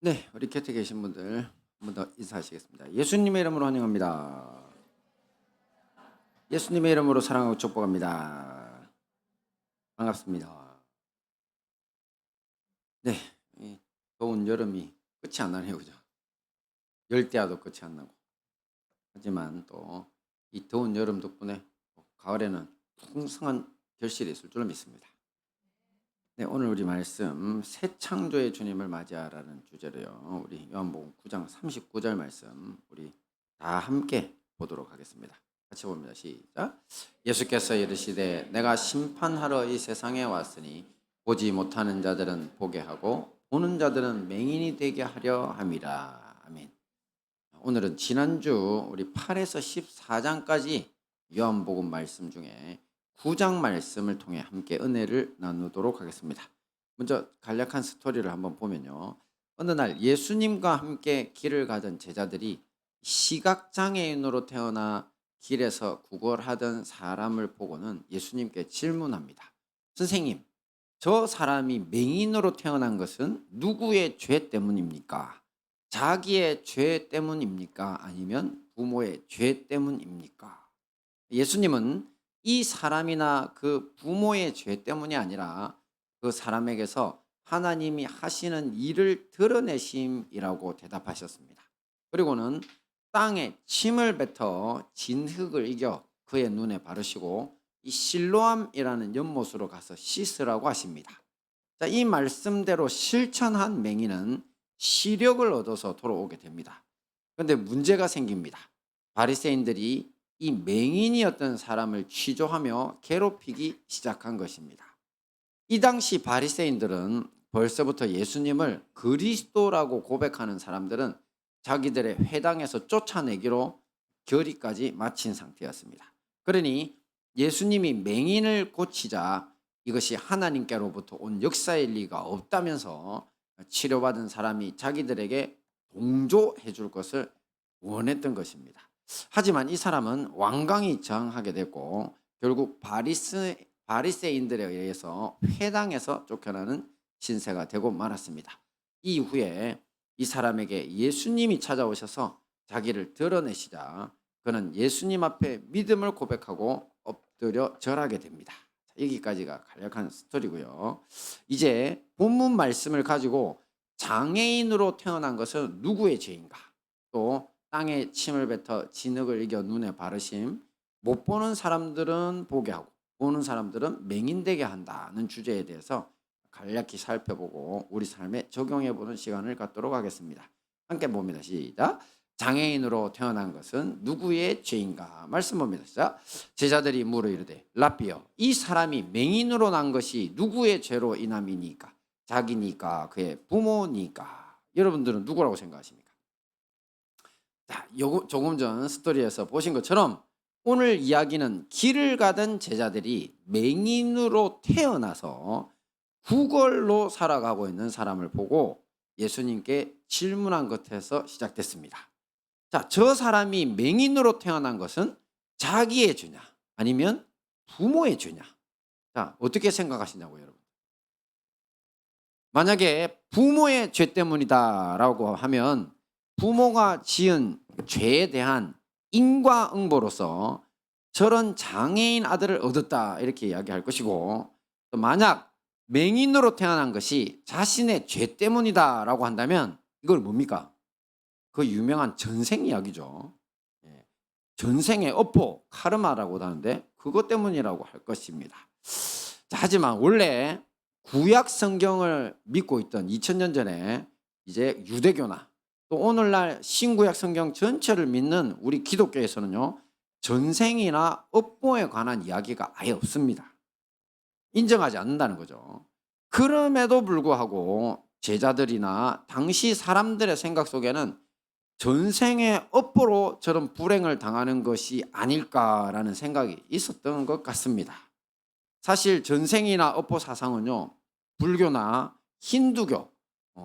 네, 우리 곁에 계신 분들 한 번 더 인사하시겠습니다. 예수님의 이름으로 환영합니다. 예수님의 이름으로 사랑하고 축복합니다. 반갑습니다. 네, 이 더운 여름이 끝이 안 나네요, 그죠? 열대야도 끝이 안 나고. 하지만 또 이 더운 여름 덕분에 가을에는 풍성한 결실이 있을 줄로 믿습니다. 네, 오늘 우리 말씀 새 창조의 주님을 맞이하라는 주제로요. 우리 요한복음 9장 39절 말씀 우리 다 함께 보도록 하겠습니다. 같이 봅니다. 시작. 예수께서 이르시되 내가 심판하러 이 세상에 왔으니 보지 못하는 자들은 보게 하고 보는 자들은 맹인이 되게 하려 함이라. 아멘. 오늘은 지난주 우리 8에서 14장까지 요한복음 말씀 중에 9장 말씀을 통해 함께 은혜를 나누도록 하겠습니다. 먼저 간략한 스토리를 한번 보면요. 어느 날 예수님과 함께 길을 가던 제자들이 시각장애인으로 태어나 길에서 구걸하던 사람을 보고는 예수님께 질문합니다. 선생님, 저 사람이 맹인으로 태어난 것은 누구의 죄 때문입니까? 자기의 죄 때문입니까? 아니면 부모의 죄 때문입니까? 예수님은 이 사람이나 그 부모의 죄 때문이 아니라 그 사람에게서 하나님이 하시는 일을 드러내심이라고 대답하셨습니다. 그리고는 땅에 침을 뱉어 진흙을 이겨 그의 눈에 바르시고 이 실로암이라는 연못으로 가서 씻으라고 하십니다. 자, 이 말씀대로 실천한 맹인은 시력을 얻어서 돌아오게 됩니다. 그런데 문제가 생깁니다. 바리새인들이 이 맹인이었던 사람을 취조하며 괴롭히기 시작한 것입니다. 이 당시 바리새인들은 벌써부터 예수님을 그리스도라고 고백하는 사람들은 자기들의 회당에서 쫓아내기로 결의까지 마친 상태였습니다. 그러니 예수님이 맹인을 고치자 이것이 하나님께로부터 온 역사일 리가 없다면서 치료받은 사람이 자기들에게 동조해 줄 것을 원했던 것입니다. 하지만 이 사람은 완강히 저항하게 됐고 결국 바리새인들에 의해서 회당에서 쫓겨나는 신세가 되고 말았습니다. 이후에 이 사람에게 예수님이 찾아오셔서 자기를 드러내시자 그는 예수님 앞에 믿음을 고백하고 엎드려 절하게 됩니다. 여기까지가 간략한 스토리고요. 이제 본문 말씀을 가지고 장애인으로 태어난 것은 누구의 죄인가? 또 땅에 침을 뱉어 진흙을 이겨 눈에 바르심, 못 보는 사람들은 보게 하고 보는 사람들은 맹인되게 한다는 주제에 대해서 간략히 살펴보고 우리 삶에 적용해보는 시간을 갖도록 하겠습니다. 함께 봅니다. 시작. 장애인으로 태어난 것은 누구의 죄인가? 말씀 봅니다. 시작. 제자들이 물어 이르되 라삐여, 이 사람이 맹인으로 난 것이 누구의 죄로 인함이니까? 자기니까 그의 부모니까? 여러분들은 누구라고 생각하십니까? 자, 조금 전 스토리에서 보신 것처럼 오늘 이야기는 길을 가던 제자들이 맹인으로 태어나서 구걸로 살아가고 있는 사람을 보고 예수님께 질문한 것에서 시작됐습니다. 자, 저 사람이 맹인으로 태어난 것은 자기의 죄냐 아니면 부모의 죄냐? 자, 어떻게 생각하시냐고요, 여러분? 만약에 부모의 죄 때문이다라고 하면 부모가 지은 죄에 대한 인과응보로서 저런 장애인 아들을 얻었다 이렇게 이야기할 것이고, 또 만약 맹인으로 태어난 것이 자신의 죄 때문이다라고 한다면 이걸 뭡니까? 그 유명한 전생 이야기죠. 예. 전생의 업보 카르마라고 하는데 그것 때문이라고 할 것입니다. 자, 하지만 원래 구약 성경을 믿고 있던 2000년 전에 이제 유대교나 또 오늘날 신구약 성경 전체를 믿는 우리 기독교에서는요, 전생이나 업보에 관한 이야기가 아예 없습니다. 인정하지 않는다는 거죠. 그럼에도 불구하고 제자들이나 당시 사람들의 생각 속에는 전생의 업보로 저런 불행을 당하는 것이 아닐까라는 생각이 있었던 것 같습니다. 사실 전생이나 업보 사상은요, 불교나 힌두교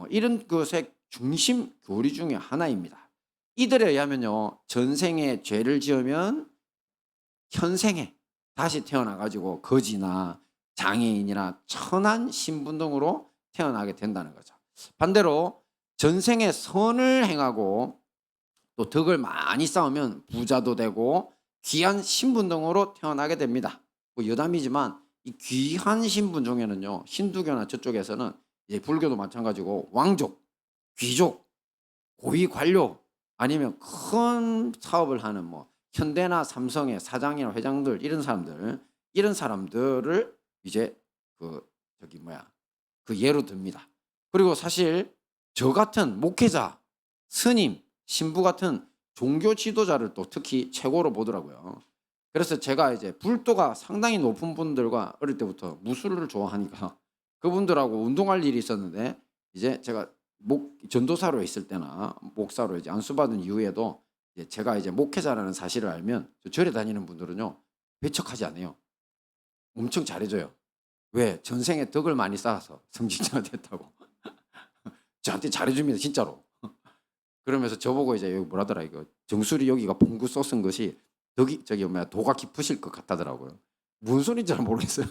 이런 것의 중심 교리 중에 하나입니다. 이들에 의하면요, 전생에 죄를 지으면 현생에 다시 태어나가지고 거지나 장애인이나 천한 신분 등으로 태어나게 된다는 거죠. 반대로 전생에 선을 행하고 또 덕을 많이 쌓으면 부자도 되고 귀한 신분 등으로 태어나게 됩니다. 뭐 여담이지만 이 귀한 신분 중에는요, 힌두교나 저쪽에서는 이제 불교도 마찬가지고 왕족, 귀족, 고위 관료 아니면 큰 사업을 하는 뭐 현대나 삼성의 사장이나 회장들 이런 사람들을 이제 그 저기 뭐야 그 예로 듭니다. 그리고 사실 저 같은 목회자, 스님, 신부 같은 종교 지도자를 또 특히 최고로 보더라고요. 그래서 제가 이제 불도가 상당히 높은 분들과 어릴 때부터 무술을 좋아하니까 그분들하고 운동할 일이 있었는데, 이제 제가 전도사로 있을 때나 목사로 이제 안수받은 이후에도 이제 제가 이제 목회자라는 사실을 알면 저 절에 다니는 분들은요, 배척하지 않아요. 엄청 잘해줘요. 왜? 전생에 덕을 많이 쌓아서 성직자가 됐다고. 저한테 잘해줍니다, 진짜로. 그러면서 저보고 이제 여기 뭐라더라, 이거 정수리 여기가 봉구 쏘은 것이 덕이 저기 뭐야 도가 깊으실 것 같다더라고요. 무슨 소리인지 잘 모르겠어요.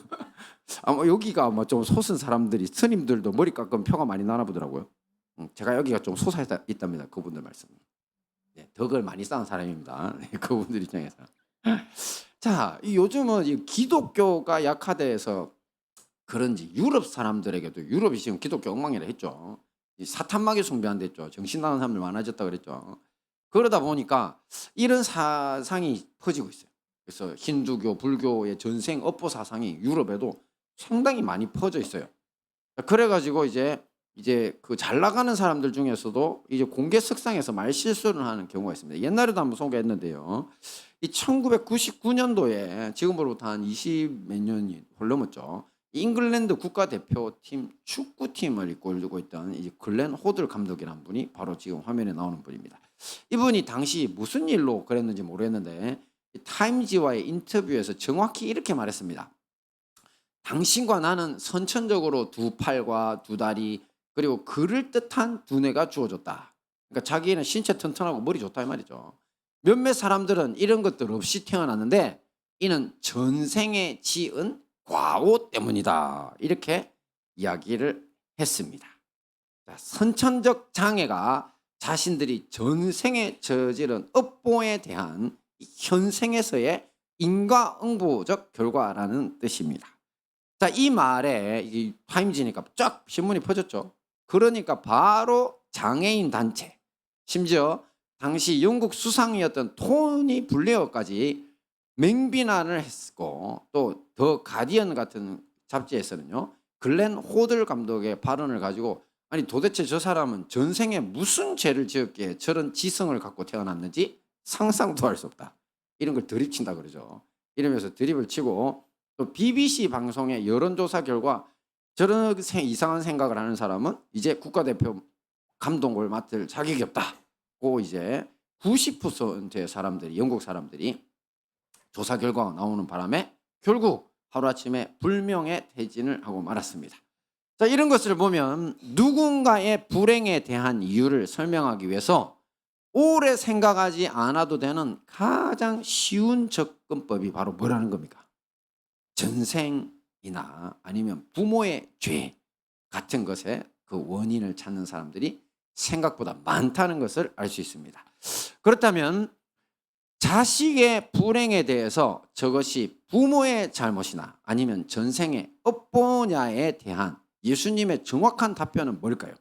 아마 여기가 아마 좀 솟은 사람들이, 스님들도 머리 깎으면 표가 많이 나나 보더라고요. 제가 여기가 좀 솟아 있답니다, 그분들 말씀. 네, 덕을 많이 쌓은 사람입니다. 네, 그분들 입장에서. 자, 요즘은 이 기독교가 약화돼서 그런지 유럽 사람들에게도, 유럽이 지금 기독교 엉망이라 했죠. 이 사탄마귀 숭배한다 했죠. 정신 나간 사람들 많아졌다 그랬죠. 그러다 보니까 이런 사상이 퍼지고 있어요. 그래서 힌두교, 불교의 전생 업보 사상이 유럽에도 상당히 많이 퍼져 있어요. 그래가지고 이제 그 잘 나가는 사람들 중에서도 이제 공개 석상에서 말 실수를 하는 경우가 있습니다. 옛날에도 한번 소개했는데요. 이 1999년도에 지금으로부터 한 20 몇 년이 흘러넘었죠. 잉글랜드 국가대표팀 축구팀을 이끌고 있던 이 글렌 호들 감독이라는 분이 바로 지금 화면에 나오는 분입니다. 이분이 당시 무슨 일로 그랬는지 모르겠는데 타임지와의 인터뷰에서 정확히 이렇게 말했습니다. 당신과 나는 선천적으로 두 팔과 두 다리 그리고 그럴듯한 두뇌가 주어졌다. 그러니까 자기는 신체 튼튼하고 머리 좋다 이 말이죠. 몇몇 사람들은 이런 것들 없이 태어났는데 이는 전생에 지은 과오 때문이다. 이렇게 이야기를 했습니다. 자, 선천적 장애가 자신들이 전생에 저지른 업보에 대한 현생에서의 인과응보적 결과라는 뜻입니다. 자, 이 말에 이 타임지니까 쫙 신문이 퍼졌죠. 그러니까 바로 장애인 단체, 심지어 당시 영국 수상이었던 토니 블레어까지 맹비난을 했고, 또 더 가디언 같은 잡지에서는요, 글렌 호들 감독의 발언을 가지고 아니 도대체 저 사람은 전생에 무슨 죄를 지었기에 저런 지성을 갖고 태어났는지 상상도 할 수 없다. 이런 걸 드립친다 그러죠. 이러면서 드립을 치고, 또 BBC 방송의 여론조사 결과 저런 이상한 생각을 하는 사람은 이제 국가대표 감독을 맡을 자격이 없다고 이제 90%의 사람들이, 영국 사람들이 조사 결과가 나오는 바람에 결국 하루아침에 불명예 퇴진을 하고 말았습니다. 자, 이런 것을 보면 누군가의 불행에 대한 이유를 설명하기 위해서 오래 생각하지 않아도 되는 가장 쉬운 접근법이 바로 뭐라는 겁니까? 전생이나 아니면 부모의 죄 같은 것에 그 원인을 찾는 사람들이 생각보다 많다는 것을 알 수 있습니다. 그렇다면 자식의 불행에 대해서 저것이 부모의 잘못이나 아니면 전생의 업보냐에 대한 예수님의 정확한 답변은 뭘까요?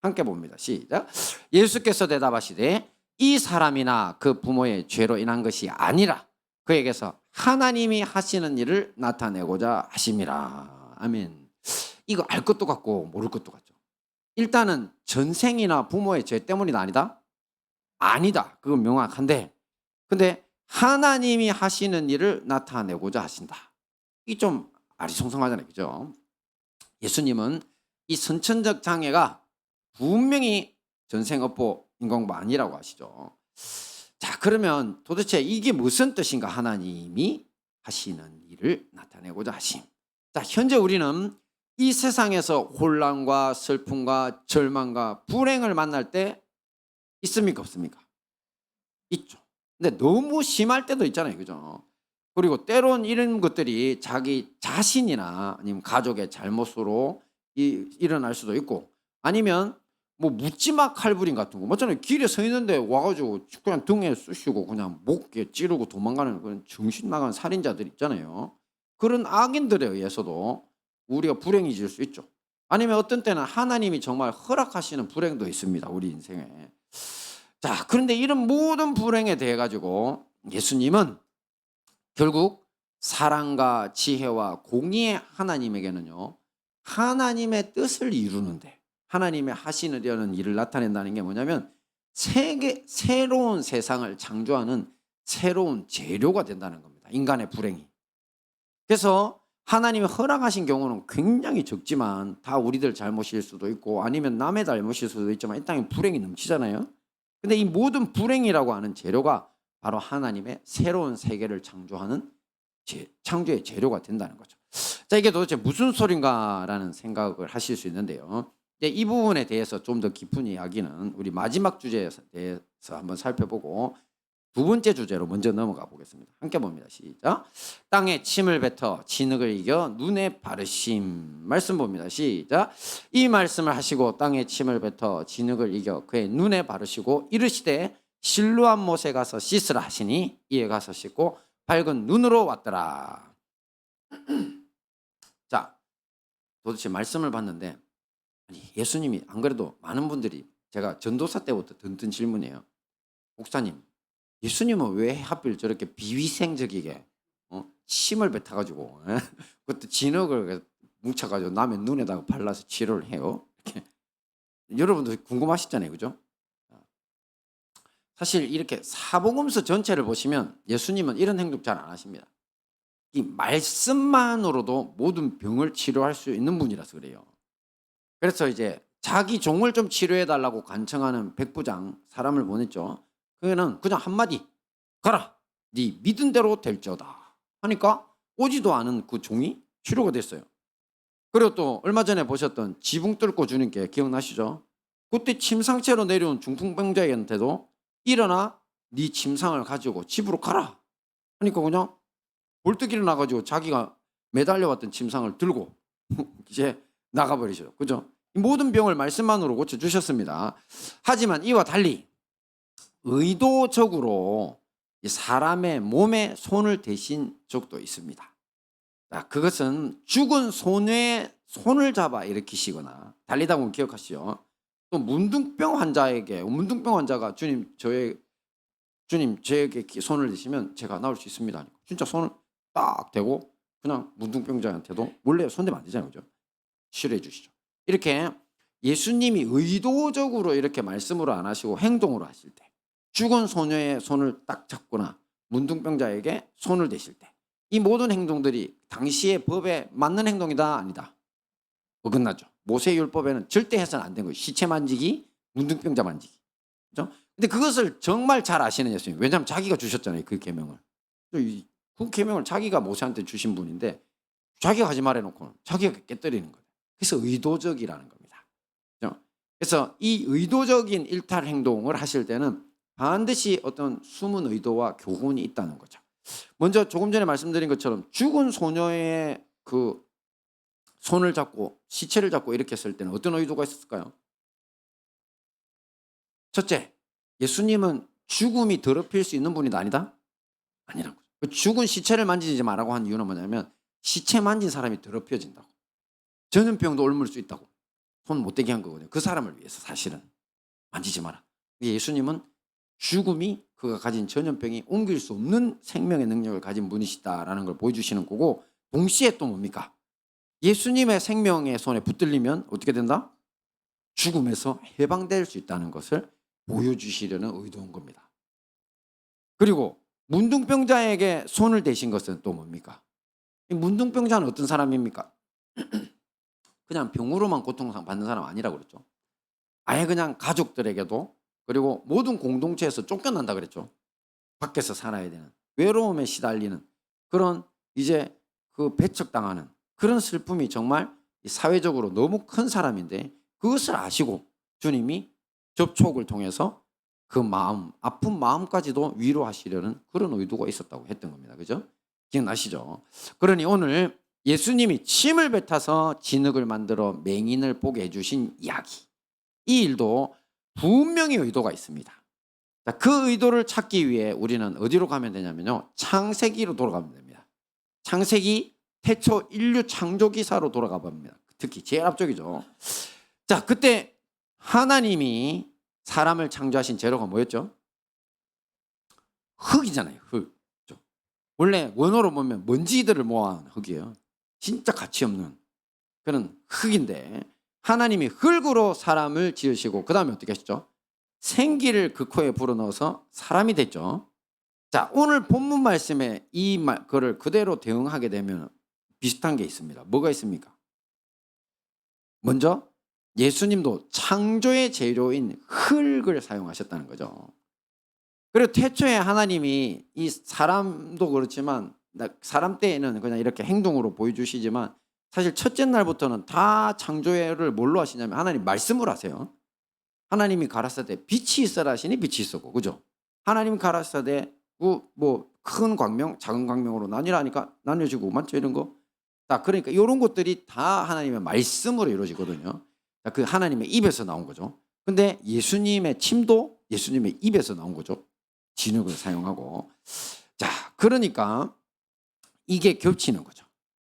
함께 봅니다. 시작. 예수께서 대답하시되 이 사람이나 그 부모의 죄로 인한 것이 아니라 그에게서 하나님이 하시는 일을 나타내고자 하심이라. 아멘. 이거 알 것도 같고 모를 것도 같죠. 일단은 전생이나 부모의 죄 때문이다 아니다? 아니다. 그건 명확한데, 근데 하나님이 하시는 일을 나타내고자 하신다. 이게 좀 아리송송하잖아요. 그죠? 예수님은 이 선천적 장애가 분명히 전생업보 인공보 아니라고 하시죠. 자, 그러면 도대체 이게 무슨 뜻인가? 하나님이 하시는 일을 나타내고자 하심. 자, 현재 우리는 이 세상에서 혼란과 슬픔과 절망과 불행을 만날 때 있습니까? 없습니까? 있죠. 근데 너무 심할 때도 있잖아요. 그죠? 그리고 때론 이런 것들이 자기 자신이나 아니면 가족의 잘못으로 일어날 수도 있고, 아니면 뭐 묻지마 칼부림 같은 거 맞잖아요. 길에 서 있는데 와가지고 그냥 등에 쑤시고 그냥 목에 찌르고 도망가는 그런 정신 나간 살인자들 있잖아요. 그런 악인들에 의해서도 우리가 불행해질 수 있죠. 아니면 어떤 때는 하나님이 정말 허락하시는 불행도 있습니다. 우리 인생에. 자, 그런데 이런 모든 불행에 대해 가지고 예수님은 결국 사랑과 지혜와 공의의 하나님에게는요, 하나님의 뜻을 이루는데 하나님의 하시려는 일을 나타낸다는 게 뭐냐면 새로운 세상을 창조하는 새로운 재료가 된다는 겁니다. 인간의 불행이. 그래서 하나님이 허락하신 경우는 굉장히 적지만 다 우리들 잘못일 수도 있고 아니면 남의 잘못일 수도 있지만 이 땅에 불행이 넘치잖아요. 근데 이 모든 불행이라고 하는 재료가 바로 하나님의 새로운 세계를 창조하는 창조의 재료가 된다는 거죠. 자, 이게 도대체 무슨 소린가라는 생각을 하실 수 있는데요. 이 부분에 대해서 좀 더 깊은 이야기는 우리 마지막 주제에 대해서 한번 살펴보고 두 번째 주제로 먼저 넘어가 보겠습니다. 함께 봅니다. 시작. 땅에 침을 뱉어 진흙을 이겨 눈에 바르심. 말씀 봅니다. 시작. 이 말씀을 하시고 땅에 침을 뱉어 진흙을 이겨 그의 눈에 바르시고 이르시되 실로암 못에 가서 씻으라 하시니 이에 가서 씻고 밝은 눈으로 왔더라. 자, 도대체 말씀을 봤는데 아니, 예수님이 안 그래도 많은 분들이 제가 전도사 때부터 던든 질문이에요. 목사님, 예수님은 왜 하필 저렇게 비위생적이게 침을 뱉어가지고 그것도 진흙을 뭉쳐가지고 남의 눈에다가 발라서 치료를 해요? 이렇게. 여러분도 궁금하시잖아요, 그죠? 사실 이렇게 사복음서 전체를 보시면 예수님은 이런 행동 잘 안 하십니다. 이 말씀만으로도 모든 병을 치료할 수 있는 분이라서 그래요. 그래서 이제 자기 종을 좀 치료해달라고 간청하는 백부장 사람을 보냈죠. 그는 그냥 한마디, 가라, 네 믿은 대로 될지어다 하니까 오지도 않은 그 종이 치료가 됐어요. 그리고 또 얼마 전에 보셨던 지붕 뚫고 주님께 기억나시죠? 그때 침상채로 내려온 중풍병자한테도 일어나 네 침상을 가지고 집으로 가라 하니까 그냥 벌떡 일어나가지고 자기가 매달려왔던 침상을 들고 이제 나가버리죠. 그죠? 모든 병을 말씀만으로 고쳐주셨습니다. 하지만 이와 달리 의도적으로 사람의 몸에 손을 대신 적도 있습니다. 자, 그것은 죽은 소녀의 손을 잡아 일으키시거나 달리다 보면 기억하시죠. 또 문둥병 환자가 주님 저에게 손을 대시면 제가 나올 수 있습니다. 진짜 손을 딱 대고 그냥 문둥병자한테도 원래 손대면 안 되잖아요. 그죠? 치료해 주시죠. 이렇게 예수님이 의도적으로 이렇게 말씀으로 안 하시고 행동으로 하실 때 죽은 소녀의 손을 딱 잡거나 문둥병자에게 손을 대실 때 이 모든 행동들이 당시의 법에 맞는 행동이다 아니다? 어긋나죠. 모세율법에는 절대 해서는 안 된 거예요. 시체 만지기, 문둥병자 만지기. 그렇죠? 근데 그것을 정말 잘 아시는 예수님. 왜냐하면 자기가 주셨잖아요. 그 계명을. 그 계명을 자기가 모세한테 주신 분인데 자기가 하지 말해놓고 자기가 깨뜨리는 거예요. 그래서 의도적이라는 겁니다. 그렇죠? 그래서 이 의도적인 일탈 행동을 하실 때는 반드시 어떤 숨은 의도와 교훈이 있다는 거죠. 먼저 조금 전에 말씀드린 것처럼 죽은 소녀의 그 손을 잡고 시체를 잡고 이렇게 했을 때는 어떤 의도가 있었을까요? 첫째, 예수님은 죽음이 더럽힐 수 있는 분이 아니다? 아니라는 거죠. 그 죽은 시체를 만지지 말라고 한 이유는 뭐냐면 시체 만진 사람이 더럽혀진다고. 전염병도 옮을 수 있다고. 손 못 대게 한 거거든요. 그 사람을 위해서 사실은. 만지지 마라. 예수님은 죽음이 그가 가진 전염병이 옮길 수 없는 생명의 능력을 가진 분이시다라는 걸 보여주시는 거고 동시에 또 뭡니까? 예수님의 생명의 손에 붙들리면 어떻게 된다? 죽음에서 해방될 수 있다는 것을 보여주시려는 의도인 겁니다. 그리고 문둥병자에게 손을 대신 것은 또 뭡니까? 이 문둥병자는 어떤 사람입니까? 그냥 병으로만 고통받는 사람 아니라고 그랬죠. 아예 그냥 가족들에게도 그리고 모든 공동체에서 쫓겨난다 그랬죠. 밖에서 살아야 되는 외로움에 시달리는 그런 이제 그 배척당하는 그런 슬픔이 정말 사회적으로 너무 큰 사람인데 그것을 아시고 주님이 접촉을 통해서 그 마음, 아픈 마음까지도 위로하시려는 그런 의도가 있었다고 했던 겁니다. 그죠? 기억나시죠? 그러니 오늘 예수님이 침을 뱉어서 진흙을 만들어 맹인을 보게 해주신 이야기. 이 일도 분명히 의도가 있습니다. 자, 그 의도를 찾기 위해 우리는 어디로 가면 되냐면요. 창세기로 돌아가면 됩니다. 창세기 태초 인류 창조 기사로 돌아가 봅니다. 특히 제일 앞쪽이죠. 자, 그때 하나님이 사람을 창조하신 재료가 뭐였죠? 흙이잖아요. 흙. 원래 원어로 보면 먼지들을 모아놓은 흙이에요. 진짜 가치 없는 그런 흙인데 하나님이 흙으로 사람을 지으시고 그 다음에 어떻게 하셨죠? 생기를 그 코에 불어넣어서 사람이 됐죠. 자, 오늘 본문 말씀에 그를 그대로 대응하게 되면 비슷한 게 있습니다. 뭐가 있습니까? 먼저 예수님도 창조의 재료인 흙을 사용하셨다는 거죠. 그리고 태초에 하나님이 이 사람도 그렇지만 사람 때에는 그냥 이렇게 행동으로 보여주시지만 사실 첫째 날부터는 다 창조를 뭘로 하시냐면 하나님 말씀으로 하세요. 하나님이 가라사대 빛이 있어라 하시니 빛이 있었고, 그죠? 하나님 가라사대 뭐 큰 광명, 작은 광명으로 나뉘라니까 나뉘어지고 맞죠? 이런 거. 자, 그러니까 이런 것들이 다 하나님의 말씀으로 이루어지거든요. 자, 그 하나님의 입에서 나온 거죠. 근데 예수님의 침도 예수님의 입에서 나온 거죠. 진흙을 사용하고. 자, 그러니까 이게 겹치는 거죠.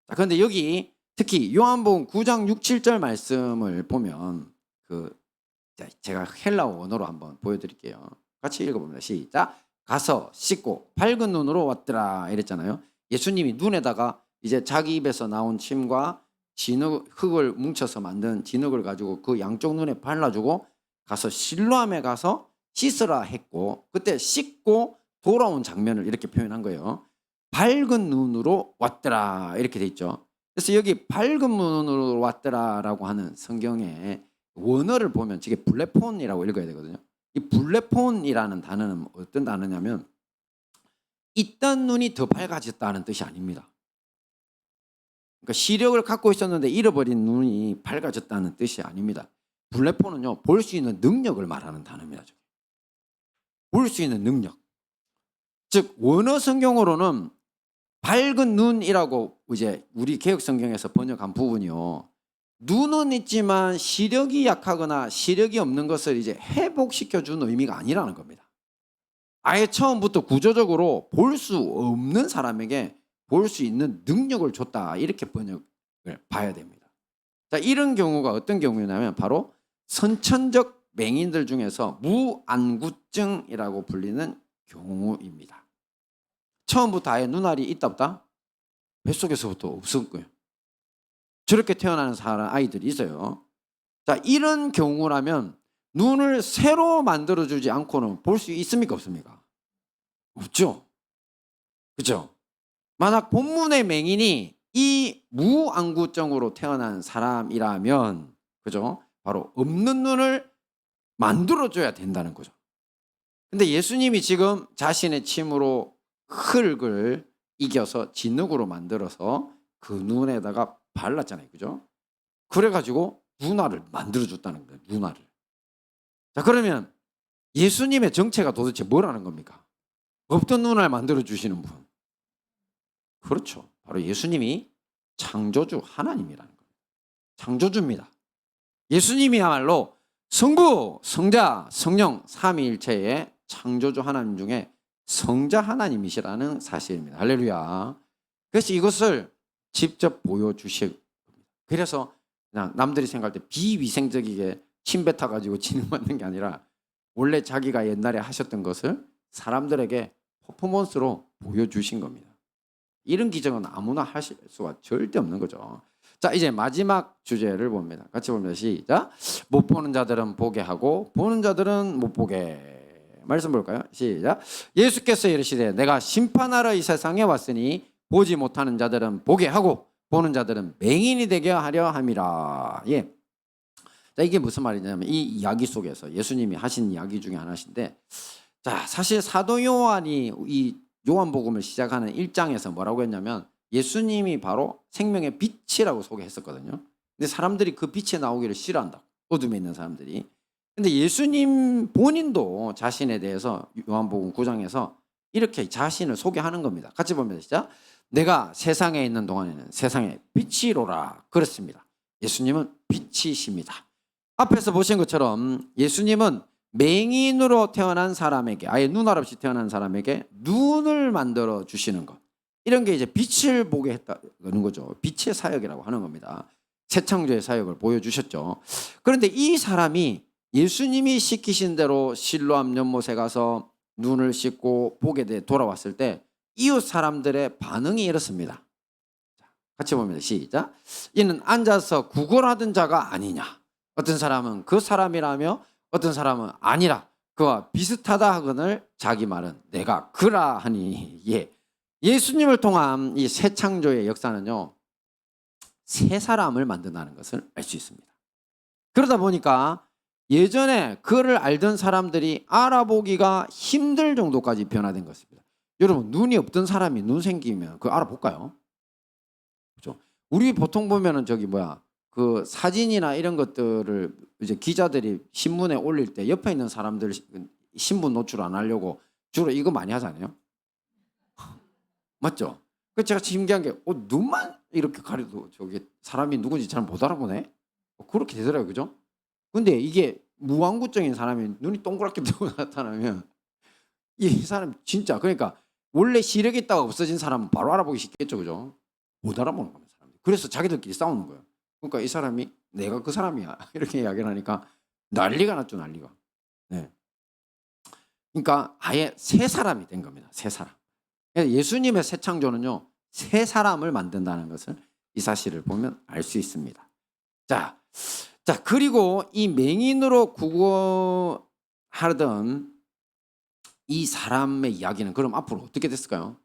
자, 그런데 여기 특히 요한복음 9장 6, 7절 말씀을 보면 제가 헬라어 원어로 한번 보여드릴게요. 같이 읽어봅니다. 시작. 가서 씻고 밝은 눈으로 왔더라 이랬잖아요. 예수님이 눈에다가 이제 자기 입에서 나온 침과 진흙, 흙을 뭉쳐서 만든 진흙을 가지고 그 양쪽 눈에 발라주고 가서 실로암에 가서 씻으라 했고, 그때 씻고 돌아온 장면을 이렇게 표현한 거예요. 밝은 눈으로 왔더라 이렇게 돼 있죠. 그래서 여기 밝은 눈으로 왔더라라고 하는 성경의 원어를 보면 이게 블레폰이라고 읽어야 되거든요. 이 블레폰이라는 단어는 어떤 단어냐면 있던 눈이 더 밝아졌다는 뜻이 아닙니다. 그러니까 시력을 갖고 있었는데 잃어버린 눈이 밝아졌다는 뜻이 아닙니다. 블레폰은요, 볼 수 있는 능력을 말하는 단어입니다. 볼 수 있는 능력. 즉 원어 성경으로는 밝은 눈이라고 이제 우리 개역 성경에서 번역한 부분이요. 눈은 있지만 시력이 약하거나 시력이 없는 것을 이제 회복시켜 준 의미가 아니라는 겁니다. 아예 처음부터 구조적으로 볼 수 없는 사람에게 볼 수 있는 능력을 줬다 이렇게 번역을 봐야 됩니다. 자, 이런 경우가 어떤 경우냐면 바로 선천적 맹인들 중에서 무안구증이라고 불리는 경우입니다. 처음부터 아예 눈알이 있다 없다? 뱃속에서부터 없었고요. 저렇게 태어나는 아이들이 있어요. 자, 이런 경우라면 눈을 새로 만들어주지 않고는 볼 수 있습니까 없습니까? 없죠. 그죠? 만약 본문의 맹인이 이 무안구증으로 태어난 사람이라면, 그죠? 바로 없는 눈을 만들어줘야 된다는 거죠. 근데 예수님이 지금 자신의 침으로 흙을 이겨서 진흙으로 만들어서 그 눈에다가 발랐잖아요. 그죠? 그래가지고 눈알을 만들어줬다는 거예요. 눈알을. 자, 그러면 예수님의 정체가 도대체 뭐라는 겁니까? 없던 눈알 만들어주시는 분. 그렇죠. 바로 예수님이 창조주 하나님이라는 거예요. 창조주입니다. 예수님이야말로 성부, 성자, 성령 삼위일체의 창조주 하나님 중에 성자 하나님이시라는 사실입니다. 할렐루야. 그래서 이것을 직접 보여주실 겁니다. 그래서 그냥 남들이 생각할 때 비위생적이게 침 뱉어가지고 진흙 만든 게 아니라 원래 자기가 옛날에 하셨던 것을 사람들에게 퍼포먼스로 보여주신 겁니다. 이런 기적은 아무나 하실 수가 절대 없는 거죠. 자, 이제 마지막 주제를 봅니다. 같이 봅니다. 시작. 못 보는 자들은 보게 하고 보는 자들은 못 보게. 말씀 볼까요? 시작. 예수께서 이르시되 내가 심판하러 이 세상에 왔으니 보지 못하는 자들은 보게 하고 보는 자들은 맹인이 되게 하려 함이라. 예. 자, 이게 무슨 말이냐면 이 이야기 속에서 예수님이 하신 이야기 중에 하나인데, 자, 사실 사도 요한이 이 요한복음을 시작하는 1장에서 뭐라고 했냐면 예수님이 바로 생명의 빛이라고 소개했었거든요. 근데 사람들이 그 빛에 나오기를 싫어한다. 어둠에 있는 사람들이. 근데 예수님 본인도 자신에 대해서 요한복음 9장에서 이렇게 자신을 소개하는 겁니다. 같이 보면 시작. 내가 세상에 있는 동안에는 세상의 빛이로라. 그렇습니다. 예수님은 빛이십니다. 앞에서 보신 것처럼 예수님은 맹인으로 태어난 사람에게, 아예 눈알 없이 태어난 사람에게 눈을 만들어 주시는 것, 이런 게 이제 빛을 보게 했다는 거죠. 빛의 사역이라고 하는 겁니다. 새 창조의 사역을 보여주셨죠. 그런데 이 사람이 예수님이 시키신 대로 실로암 연못에 가서 눈을 씻고 보게 돼 돌아왔을 때 이웃 사람들의 반응이 이렇습니다. 같이 봅니다. 시작. 이는 앉아서 구걸하던 자가 아니냐. 어떤 사람은 그 사람이라며 어떤 사람은 아니라 그와 비슷하다 하거늘 자기 말은 내가 그라 하니. 예. 예수님을 통한 이 새 창조의 역사는요, 새 사람을 만든다는 것을 알 수 있습니다. 그러다 보니까 예전에 그를 알던 사람들이 알아보기가 힘들 정도까지 변화된 것입니다. 여러분, 눈이 없던 사람이 눈 생기면 그거 알아볼까요? 그렇죠? 우리 보통 보면은 그 사진이나 이런 것들을 이제 기자들이 신문에 올릴 때 옆에 있는 사람들 신분 노출 안 하려고 주로 이거 많이 하잖아요. 맞죠? 그 제가 신기한 게 눈만 이렇게 가려도 저게 사람이 누군지 잘 못 알아보네. 그렇게 되더라고요. 그죠? 근데 이게 무안구적인 사람이 눈이 동그랗게 뜨고 나타나면 이 사람 진짜, 그러니까 원래 시력이 있다가 없어진 사람은 바로 알아보기 쉽겠죠. 그죠? 못 알아보는 겁니다. 사람들이. 그래서 자기들끼리 싸우는 거예요. 그러니까 이 사람이 내가 그 사람이야 이렇게 이야기를 하니까 난리가 났죠. 난리가. 네. 그러니까 아예 새 사람이 된 겁니다. 새 사람. 예수님의 새 창조는요, 새 사람을 만든다는 것을 이 사실을 보면 알 수 있습니다. 자, 그리고 이 맹인으로 구걸하던 이 사람의 이야기는 그럼 앞으로 어떻게 됐을까요?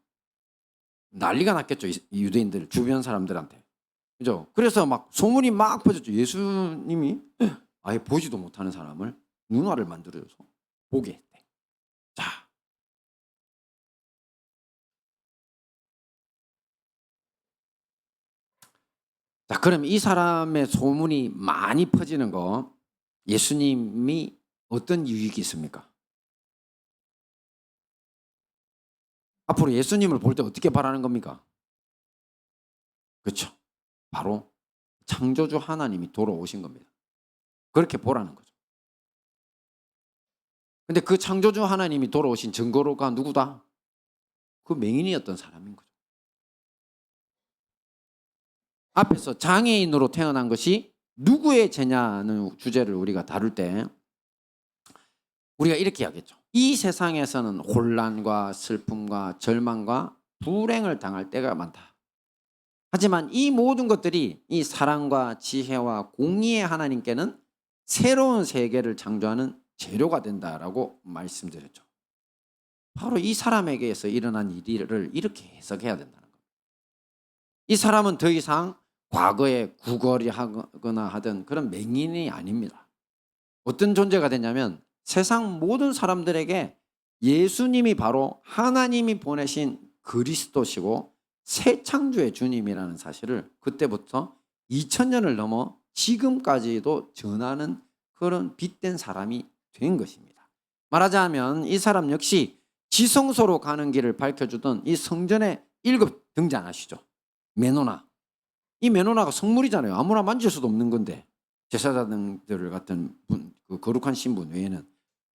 난리가 났겠죠. 이 유대인들 주변 사람들한테. 그죠? 그래서 막 소문이 막 퍼졌죠. 예수님이 아예 보지도 못하는 사람을 눈알을 만들어줘서 보게 했대. 자, 그럼 이 사람의 소문이 많이 퍼지는 거, 예수님이 어떤 유익이 있습니까? 앞으로 예수님을 볼 때 어떻게 바라는 겁니까? 그렇죠. 바로 창조주 하나님이 돌아오신 겁니다. 그렇게 보라는 거죠. 근데 그 창조주 하나님이 돌아오신 증거로가 누구다? 그 맹인이었던 사람인 거죠. 앞에서 장애인으로 태어난 것이 누구의 죄냐는 주제를 우리가 다룰 때 우리가 이렇게 하겠죠. 이 세상에서는 혼란과 슬픔과 절망과 불행을 당할 때가 많다. 하지만 이 모든 것들이 이 사랑과 지혜와 공의의 하나님께는 새로운 세계를 창조하는 재료가 된다라고 말씀드렸죠. 바로 이 사람에게서 일어난 일을 이렇게 해석해야 된다는 겁니다. 이 사람은 더 이상 과거에 구걸이 하거나 하던 그런 맹인이 아닙니다. 어떤 존재가 됐냐면 세상 모든 사람들에게 예수님이 바로 하나님이 보내신 그리스도시고 새 창조의 주님이라는 사실을 그때부터 2000년을 넘어 지금까지도 전하는 그런 빛된 사람이 된 것입니다. 말하자면 이 사람 역시 지성소로 가는 길을 밝혀주던 이 성전의 1급 등잔 아시죠? 메노나. 이 메노나가 성물이잖아요. 아무나 만질 수도 없는 건데, 제사장들 같은 그 거룩한 신분 외에는.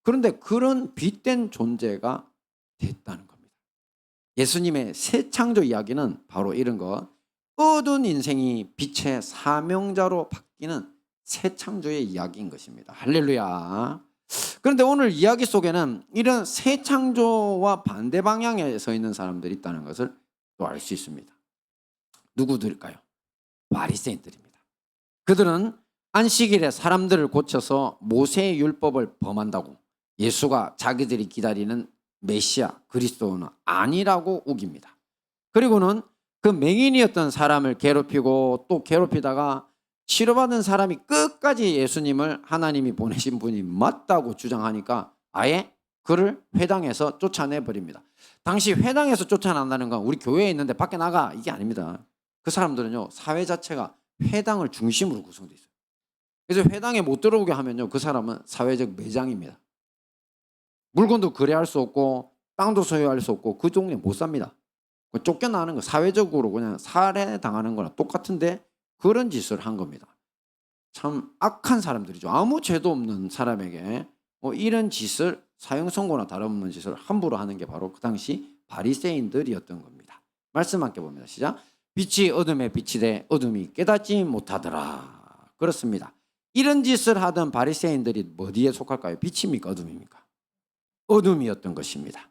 그런데 그런 빛된 존재가 됐다는 겁니다. 예수님의 새 창조 이야기는 바로 이런 것, 어두운 인생이 빛의 사명자로 바뀌는 새 창조의 이야기인 것입니다. 할렐루야. 그런데 오늘 이야기 속에는 이런 새 창조와 반대 방향에 서 있는 사람들이 있다는 것을 또 알 수 있습니다. 누구들일까요? 바리새인들입니다. 그들은 안식일에 사람들을 고쳐서 모세의 율법을 범한다고 예수가 자기들이 기다리는 메시아 그리스도는 아니라고 우깁니다. 그리고는 그 맹인이었던 사람을 괴롭히고 또 괴롭히다가 치료받은 사람이 끝까지 예수님을 하나님이 보내신 분이 맞다고 주장하니까 아예 그를 회당에서 쫓아내버립니다. 당시 회당에서 쫓아낸다는 건 우리 교회에 있는데 밖에 나가 이게 아닙니다. 그 사람들은요, 사회 자체가 회당을 중심으로 구성되어 있어요. 그래서 회당에 못 들어오게 하면요, 그 사람은 사회적 매장입니다. 물건도 거래할 수 없고 땅도 소유할 수 없고 그 동네에 못 삽니다. 쫓겨나는 거, 사회적으로 그냥 살해당하는 거나 똑같은데 그런 짓을 한 겁니다. 참 악한 사람들이죠. 아무 죄도 없는 사람에게 이런 짓을 사형 선고나 다름없는 짓을 함부로 하는 게 바로 그 당시 바리새인들이었던 겁니다. 말씀 함께 봅니다. 시작. 빛이 어둠에 비치되 어둠이 깨닫지 못하더라. 그렇습니다. 이런 짓을 하던 바리새인들이 어디에 속할까요? 빛입니까? 어둠입니까? 어둠이었던 것입니다.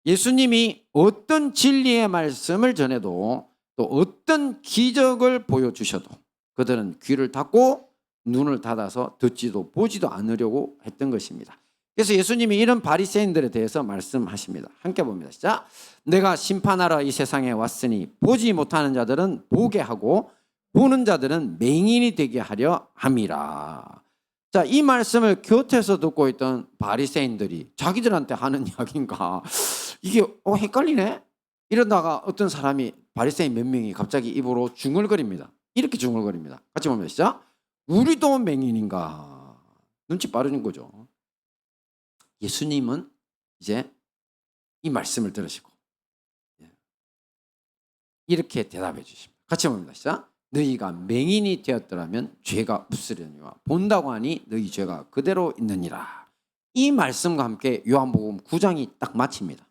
예수님이 어떤 진리의 말씀을 전해도 또 어떤 기적을 보여주셔도 그들은 귀를 닫고 눈을 닫아서 듣지도 보지도 않으려고 했던 것입니다. 그래서 예수님이 이런 바리새인들에 대해서 말씀하십니다. 함께 봅니다. 시작. 내가 심판하러 이 세상에 왔으니 보지 못하는 자들은 보게 하고 보는 자들은 맹인이 되게 하려 함이라. 자, 이 말씀을 곁에서 듣고 있던 바리새인들이 자기들한테 하는 이야기인가 이게 헷갈리네. 이러다가 어떤 사람이 바리새인 몇 명이 갑자기 입으로 중얼거립니다. 이렇게 중얼거립니다. 같이 보면 시작. 우리도 맹인인가. 눈치 빠르는 거죠. 예수님은 이제 이 말씀을 들으시고 이렇게 대답해 주십니다. 같이 봅니다. 시작. 너희가 맹인이 되었더라면 죄가 없으려니와 본다고 하니 너희 죄가 그대로 있느니라. 이 말씀과 함께 요한복음 9장이 딱 마칩니다.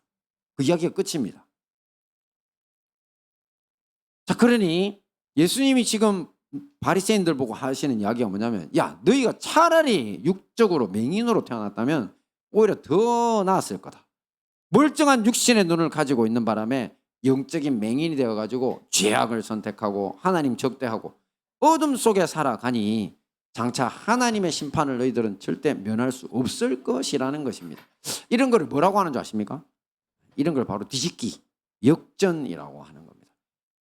그 이야기가 끝입니다. 자, 그러니 예수님이 지금 바리새인들 보고 하시는 이야기가 뭐냐면, 야, 너희가 차라리 육적으로 맹인으로 태어났다면 오히려 더 나았을 거다. 멀쩡한 육신의 눈을 가지고 있는 바람에 영적인 맹인이 되어가지고 죄악을 선택하고 하나님 적대하고 어둠 속에 살아가니 장차 하나님의 심판을 너희들은 절대 면할 수 없을 것이라는 것입니다. 이런 걸 뭐라고 하는 줄 아십니까? 이런 걸 바로 뒤집기, 역전이라고 하는 겁니다.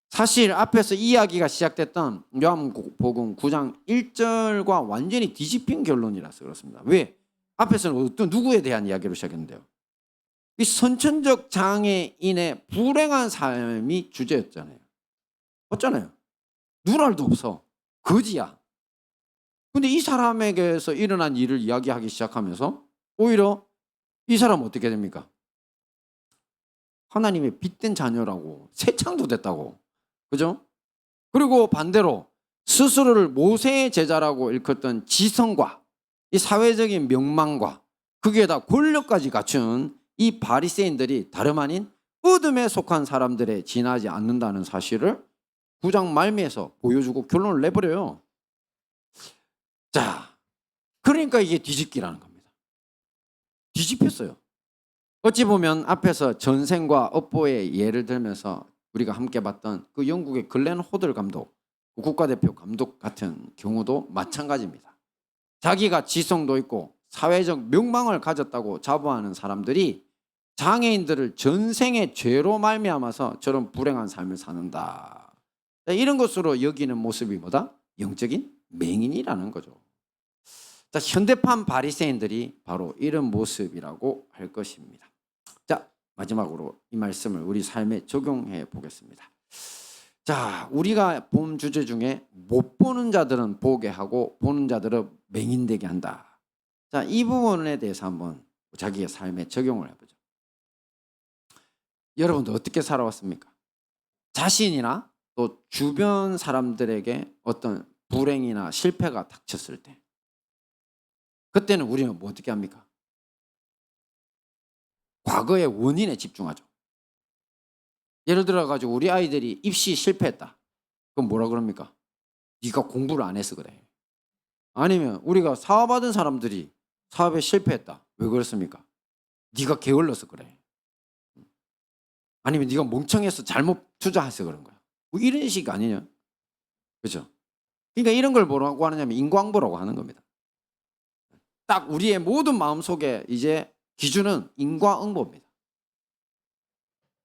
사실 앞에서 이야기가 시작됐던 요한복음 9장 1절과 완전히 뒤집힌 결론이라서 그렇습니다. 왜? 앞에서는 어떤 누구에 대한 이야기로 시작했는데요. 이 선천적 장애인의 불행한 삶이 주제였잖아요. 어쩌나요? 눈알도 없어. 거지야. 근데 이 사람에게서 일어난 일을 이야기하기 시작하면서 오히려 이 사람은 어떻게 됩니까? 하나님의 빛된 자녀라고, 새 창도 됐다고. 그죠? 그리고 반대로 스스로를 모세의 제자라고 일컫던 지성과 이 사회적인 명망과 거기에다 권력까지 갖춘 이 바리새인들이 다름 아닌 어둠에 속한 사람들에 지나지 않는다는 사실을 9장 말미에서 보여주고 결론을 내버려요. 자, 그러니까 이게 뒤집기라는 겁니다. 뒤집혔어요. 어찌 보면 앞에서 전생과 업보의 예를 들면서 우리가 함께 봤던 그 영국의 글렌 호들 감독, 국가대표 감독 같은 경우도 마찬가지입니다. 자기가 지성도 있고 사회적 명망을 가졌다고 자부하는 사람들이 장애인들을 전생의 죄로 말미암아서 저런 불행한 삶을 사는다. 이런 것으로 여기는 모습이 뭐다? 영적인 맹인이라는 거죠. 자, 현대판 바리새인들이 바로 이런 모습이라고 할 것입니다. 자, 마지막으로 이 말씀을 우리 삶에 적용해 보겠습니다. 자, 우리가 본 주제 중에 못 보는 자들은 보게 하고 보는 자들은 맹인되게 한다. 자, 이 부분에 대해서 한번 자기의 삶에 적용을 해보죠. 여러분도 어떻게 살아왔습니까? 자신이나 또 주변 사람들에게 어떤 불행이나 실패가 닥쳤을 때 그때는 우리는 뭐 어떻게 합니까? 과거의 원인에 집중하죠. 예를 들어 가지고 우리 아이들이 입시 실패했다. 그럼 뭐라 그럽니까? 네가 공부를 안 해서 그래. 아니면 우리가 사업 받은 사람들이 사업에 실패했다. 왜 그렇습니까? 네가 게을러서 그래. 아니면 네가 멍청해서 잘못 투자해서 그런 거야. 뭐 이런 식 아니냐? 그렇죠? 그러니까 이런 걸 뭐라고 하느냐면 인과응보라고 하는 겁니다. 딱 우리의 모든 마음속에 이제 기준은 인과응보입니다.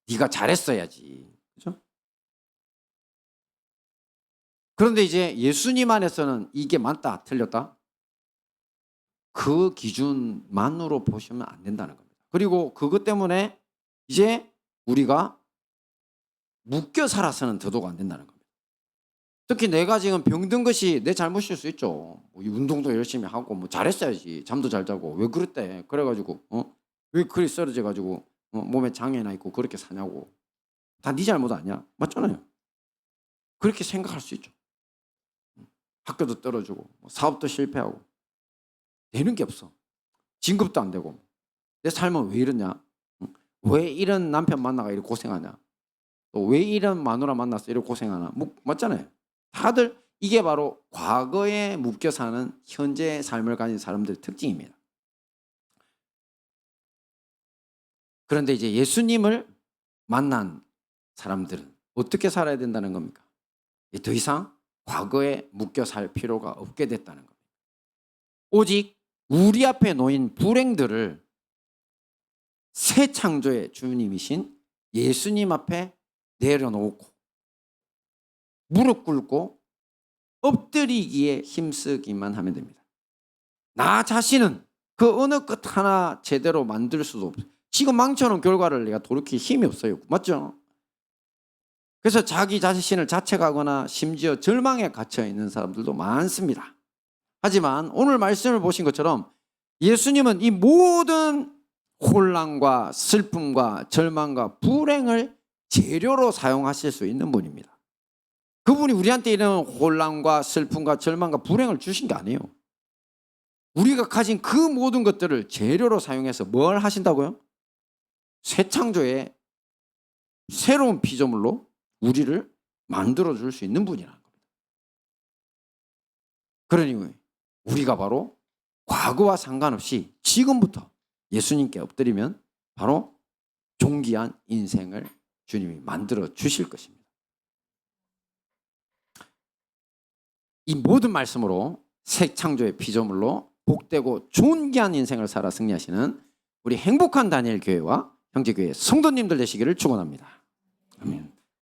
네가 잘했어야지. 그렇죠? 그런데 이제 예수님 안에서는 이게 맞다, 틀렸다? 그 기준만으로 보시면 안 된다는 겁니다. 그리고 그것 때문에 이제 우리가 묶여 살아서는 더더욱 안 된다는 겁니다. 특히 내가 지금 병든 것이 내 잘못일 수 있죠. 뭐 운동도 열심히 하고 뭐 잘했어야지. 잠도 잘 자고 왜 그랬대? 그래가지고 왜 그리 쓰러져가지고 몸에 장애나 있고 그렇게 사냐고. 다 네 잘못 아니야? 맞잖아요. 그렇게 생각할 수 있죠. 학교도 떨어지고 사업도 실패하고 되는 게 없어. 진급도 안 되고 내 삶은 왜 이러냐? 왜 이런 남편 만나가 이렇게 고생하냐? 또 왜 이런 마누라 만나서 이렇게 고생하나? 맞잖아요. 다들 이게 바로 과거에 묶여 사는 현재의 삶을 가진 사람들의 특징입니다. 그런데 이제 예수님을 만난 사람들은 어떻게 살아야 된다는 겁니까? 더 이상 과거에 묶여 살 필요가 없게 됐다는 겁니다. 오직 우리 앞에 놓인 불행들을 새 창조의 주님이신 예수님 앞에 내려놓고 무릎 꿇고 엎드리기에 힘쓰기만 하면 됩니다. 나 자신은 그 어느 것 하나 제대로 만들 수도 없어요. 지금 망쳐놓은 결과를 내가 돌이킬 힘이 없어요. 맞죠? 그래서 자기 자신을 자책하거나 심지어 절망에 갇혀 있는 사람들도 많습니다. 하지만 오늘 말씀을 보신 것처럼 예수님은 이 모든 혼란과 슬픔과 절망과 불행을 재료로 사용하실 수 있는 분입니다. 그분이 우리한테 이런 혼란과 슬픔과 절망과 불행을 주신 게 아니에요. 우리가 가진 그 모든 것들을 재료로 사용해서 뭘 하신다고요? 새 창조의 새로운 피조물로 우리를 만들어줄 수 있는 분이라는 겁니다. 그러니 우리가 바로 과거와 상관없이 지금부터 예수님께 엎드리면 바로 존귀한 인생을 주님이 만들어 주실 것입니다. 이 모든 말씀으로 새 창조의 피조물로 복되고 존귀한 인생을 살아 승리하시는 우리 행복한 다니엘 교회와 형제교회 성도님들 되시기를 축원합니다. 아멘.